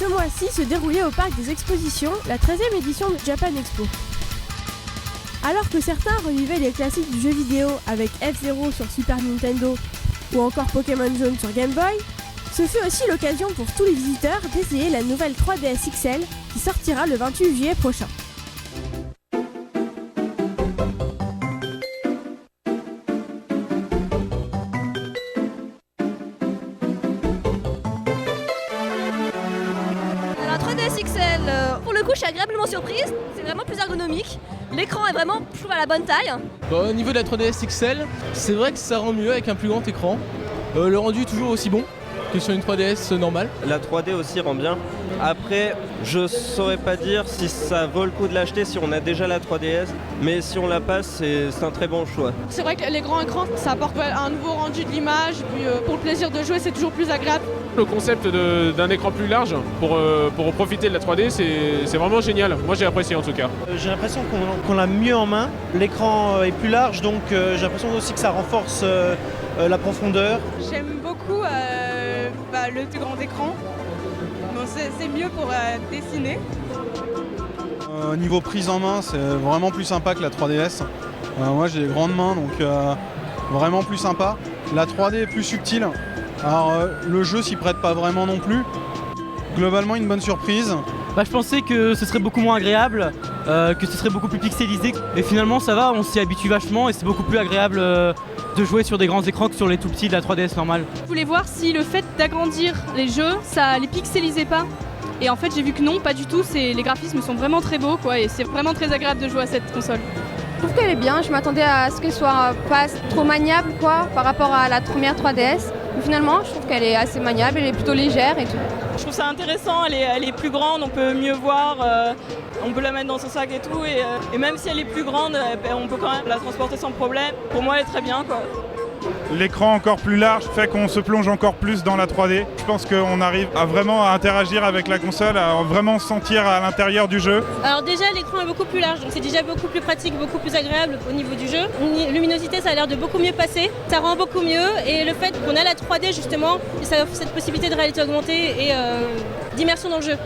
Ce mois-ci se déroulait au parc des expositions la 13e édition de Japan Expo. Alors que certains revivaient les classiques du jeu vidéo avec F-Zero sur Super Nintendo ou encore Pokémon Jaune sur Game Boy, ce fut aussi l'occasion pour tous les visiteurs d'essayer la nouvelle 3DS XL qui sortira le 28 juillet prochain. La 3DS XL, pour le coup, je suis agréablement surprise. C'est vraiment plus ergonomique. L'écran est vraiment, je trouve, à la bonne taille. Bon, au niveau de la 3DS XL, c'est vrai que ça rend mieux avec un plus grand écran. Le rendu est toujours aussi bon que sur une 3DS normale. La 3D aussi rend bien. Après, je saurais pas dire si ça vaut le coup de l'acheter si on a déjà la 3DS, mais si on la passe, c'est un très bon choix. C'est vrai que les grands écrans, ça apporte un nouveau rendu de l'image, puis pour le plaisir de jouer, c'est toujours plus agréable. Le concept d'un écran plus large pour profiter de la 3D, c'est vraiment génial. Moi j'ai apprécié en tout cas. J'ai l'impression qu'on l'a mieux en main. L'écran est plus large, donc j'ai l'impression aussi que ça renforce la profondeur. J'aime beaucoup le plus grand écran. Bon, c'est mieux pour dessiner. Niveau prise en main, c'est vraiment plus sympa que la 3DS. Moi j'ai des grandes mains, donc vraiment plus sympa. La 3D est plus subtile. Alors le jeu s'y prête pas vraiment non plus. Globalement une bonne surprise. Je pensais que ce serait beaucoup moins agréable, que ce serait beaucoup plus pixelisé. Et finalement ça va, on s'y habitue vachement et c'est beaucoup plus agréable de jouer sur des grands écrans que sur les tout petits de la 3DS normale. Je voulais voir si le fait d'agrandir les jeux, ça les pixelisait pas. Et en fait j'ai vu que non, pas du tout. Les graphismes sont vraiment très beaux quoi, et c'est vraiment très agréable de jouer à cette console. Je trouve qu'elle est bien, je m'attendais à ce qu'elle soit pas trop maniable quoi, par rapport à la première 3DS. Mais finalement, je trouve qu'elle est assez maniable, elle est plutôt légère et tout. Je trouve ça intéressant, elle est plus grande, on peut mieux voir, on peut la mettre dans son sac et tout. Et même si elle est plus grande, on peut quand même la transporter sans problème. Pour moi, elle est très bien quoi. L'écran encore plus large fait qu'on se plonge encore plus dans la 3D. Je pense qu'on arrive à vraiment interagir avec la console, à vraiment se sentir à l'intérieur du jeu. Alors déjà, l'écran est beaucoup plus large, donc c'est déjà beaucoup plus pratique, beaucoup plus agréable au niveau du jeu. Luminosité, ça a l'air de beaucoup mieux passer, ça rend beaucoup mieux. Et le fait qu'on a la 3D justement, ça offre cette possibilité de réalité augmentée et d'immersion dans le jeu.